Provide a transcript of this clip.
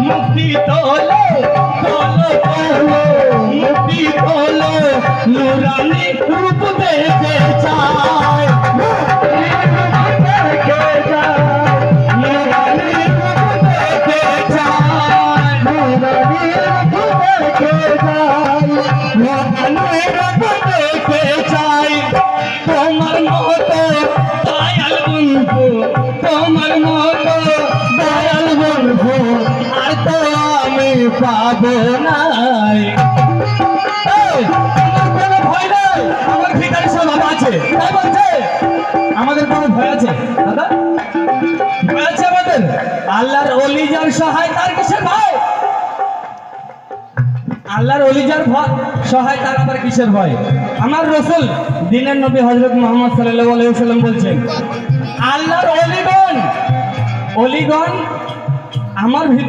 মুক্তি তোলো তোলো তোলো মুক্তি তোলো নুরানি রূপ দেখে চায় তোমার মতো দয়াল বন্ধু তোমার মতো দয়াল বন্ধু আর তো আমি পাবো নাই। আমার কোনো ভয় নাই, আমার ভিতরে সব আছে। তাই বলছে আমাদের কোনো ভয় আছে দাদা? ভয় আছে আমাদের? আল্লাহর ওলি যার সহায় তার কিসের ভয়? আল্লাহর ওলি যার সহায় তার আবার কিসের ভয়? আমার রাসূল দিনের নবী হযরত মুহাম্মদ সাল্লাল্লাহু আলাইহি ওয়াসাল্লাম বলছেন, আল্লাহর ওলিগণ আমার